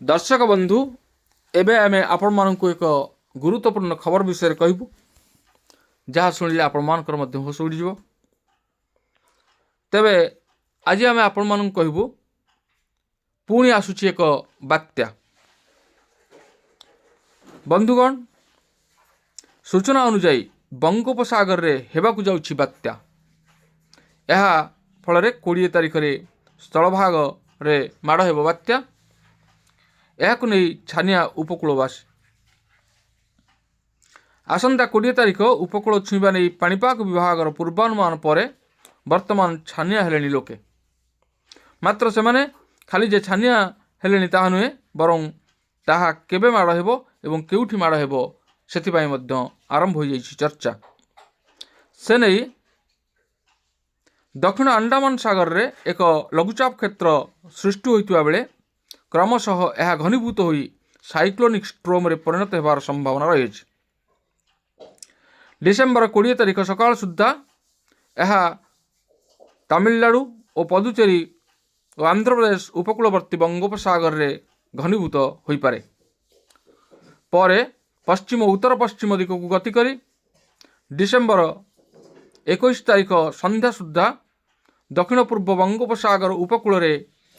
दर्शक बंधु एबे आमे आपण मानकु एक गुरुत्वपूर्ण खबर विषय कहबू जहाँ शुणिले आपण मानकर मध्य होश उड़ी जीवो। तेबे आज आमे आपण मानकु कहबू पुणी आसुची एक बात्या। बंधुगण, सूचना अनुसार बंगोपसागर रे हेबाकु जाउछि बात्या। यह फल 20 तारिख रे स्थलभाग रे माड़ हेबो बात्या। यह नहीं छानिया उपकूलवासी आसंता 20 तारिख उपकूल छुईबा नहीं पाणीपाग विभाग पूर्वानुमान पर वर्तमान छानिया हेलेनी लोके। मात्र से खाली जे छानिया हेलेनी ताहा नुहे बरं ताहा केबे माड़ हेबो एवं केउठी माड़ हेबो सेथिपाई मध्य आरंभ हो जाइछि चर्चा। से नहीं दक्षिण अंडमान सागर रे एक लघुचाप क्षेत्र सृष्टि होइतबा बेले क्रमशः यह घनीभूत हो साइक्लोनिक स्ट्रोम रे परिणत होबार संभावना रही। डिसेम्बर 20 तारिख सकाळ सुद्धा यह तमिलनाडु और पुदुचेरी और आंध्र प्रदेश उपकूलवर्ती बंगोपसागर रे घनीभूत हो पारे। पर पश्चिम उत्तर पश्चिम दिक को गति करी डिसेम्बर 21 तारिख संध्या सुद्धा दक्षिण पूर्व बंगोपसागर उपकूल रे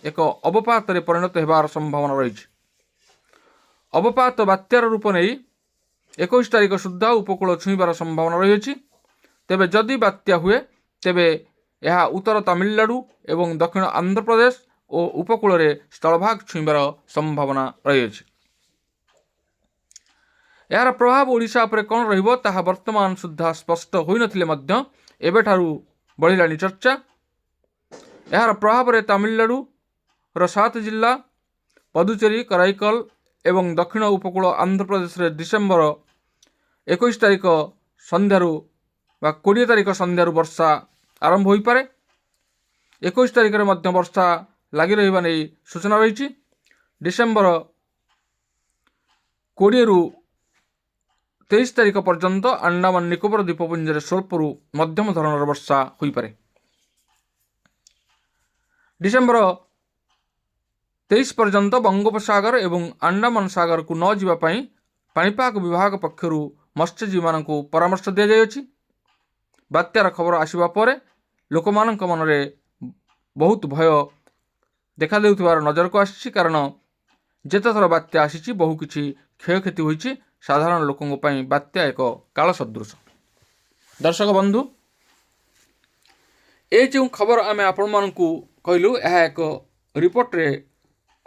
एक अवपात परिणत होबार संभावना रही। अवपात बात्यार रूप नहीं 21 तारिख सुद्धा उपकूल छुईबार संभावना रही। तेबे जदि बात्या हुए तेबे यह उत्तर तमिलनाडु एवं दक्षिण आंध्र प्रदेश और उपकूल रे स्थलभाग छुईबार संभावना रही। यार प्रभाव ओडिशा पर कौन रहिबो ताहा वर्तमान सुद्धा स्पष्ट होई नथिले मध्य एबेठारु बढ़िलानी चर्चा। यार प्रभाव रे तमिलनाडु 7 जिला, पुदुचेरी, कराईकल एवं दक्षिण उपकूल आंध्र प्रदेश रे डिसेम्बर 21 तारिख संध्यारू बा 20 तारिख संध्यारू वर्षा आरंभ हो पारे। 21 तारिख रे मध्य वर्षा लगी रहिबा नै सूचना रही। डिसेम्बर 20 रु 23 तारिख पर्यंत अंडमान निकोबर द्वीपपुंज रे स्वल्परू मध्यम धरणर वर्षा हो पारे। डिसेम्बर 23 पर्यंत बंगोपसागर एवं अंडमान सागर को न जीवा पाई पाणीपाग विभाग पक्षरु मत्स्यजीवी मानकु परामर्श दिया जायछि। बात्यार खबर आसिबा परे लोकमानक मनरे बहुत भय देखा देउथिबार नजर को आछि। कारण जेते थर बात्या आसिछि बहु किछि क्षयक्षति होइछि। साधारण लोकंक पई बात्या एक काल सदृश। दर्शक बंधु, ए जो खबर आमे आपण मानकु कहलु यह एक रिपोर्ट रे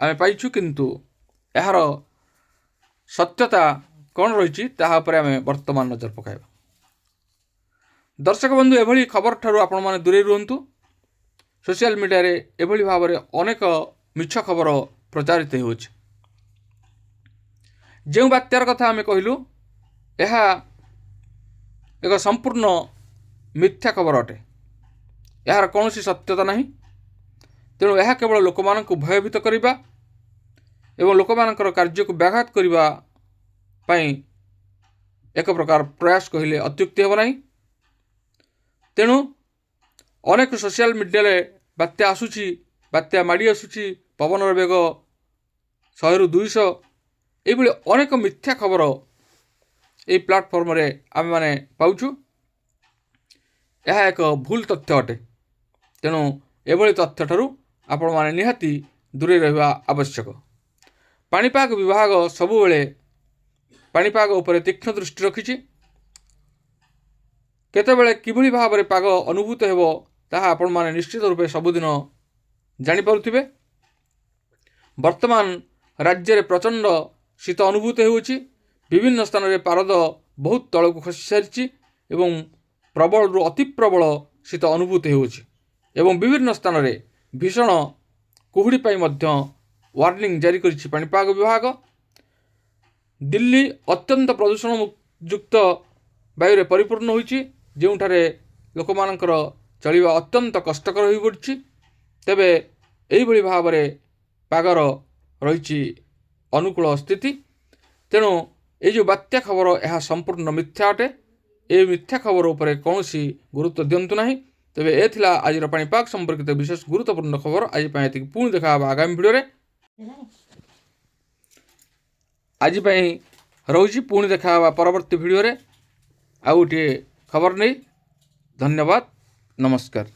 आमे पाइछु, किंतु यार सत्यता कौन रही ताहा पर आमे वर्तमान नजर पकाइबा। दर्शक बंधु, एभली खबर ठारू आपण माने दूरे रुहंतु। सोशल मीडिया रे एभली भाव रे अनेक मिछ खबर प्रचारित होछि। जो बात्यार कथा आमे कहलु यह एक संपूर्ण मिथ्या खबर अटे। यार कौनसी सत्यता नहीं। तेणु यह केवल लोकमानंकु भयभीत करिबा एवं लोकमानंकर कार्य को व्याघात करिबा पई एक प्रकार प्रयास कहले अत्युक्ति हेब नहीं। तेणु अनेक सोशल मीडिया रे बात्या आसुची, बात्या माड़ी आसुची, पवनर बेग 100 रु 200 एभली अनेक मिथ्या खबर ए प्लाटफर्म रे आमे माने पाउछु। यह एक भूल तथ्य अटे। तेणु एभली तथ्य ठारू आपण माने निहाती दूरे रहिबा आवश्यक। पाणीपाग विभाग सबुबेले पाणीपाग उपरे तीक्ष्ण दृष्टि रखिछि। केतेबेले किभली भाव रे पाग अनुभूत हेबो ताहा आपण माने निश्चित रूपे सबुदिन जानि पारुथिबे। वर्तमान राज्य रे प्रचंड शीत अनुभूत हेउछि। विभिन्न स्थान रे पारद बहुत तळकु खसि सारिछि एवं प्रबल रु अति प्रबल शीत अनुभूत हेउछि एवं विभिन्न स्थान रे भीषण कुहुड़ी पाई मध्य वार्निंग जारी करिछि पाणीपाग विभाग। दिल्ली अत्यंत प्रदूषण युक्त वायु रे परिपूर्ण होइछि, जोंठारे लोकमानंकर चलिबा अत्यंत कष्टकर होई पड़छि। तेबे एही भली भाव रे पागर रहिछि अनुकूल स्थिति। तेणु ए जो बात्या खबर यह संपूर्ण मिथ्या अटे। ए मिथ्या खबर उपरे कौनसी गुरुत्व दियंतु नाही। तेबे ए थिला आजिर पाणीपाग संपर्कित विशेष गुरुत्वपूर्ण खबर। आज पुणी देखा आगामी भिडियो रे। ଆଜି ପାଇଁ ରହୁଛି। ପୁଣି ଦେଖା ହେବା ପରବର୍ତ୍ତୀ ଭିଡ଼ିଓରେ ଆଉ ଗୋଟିଏ ଖବର ନେଇ। ଧନ୍ୟବାଦ, ନମସ୍କାର।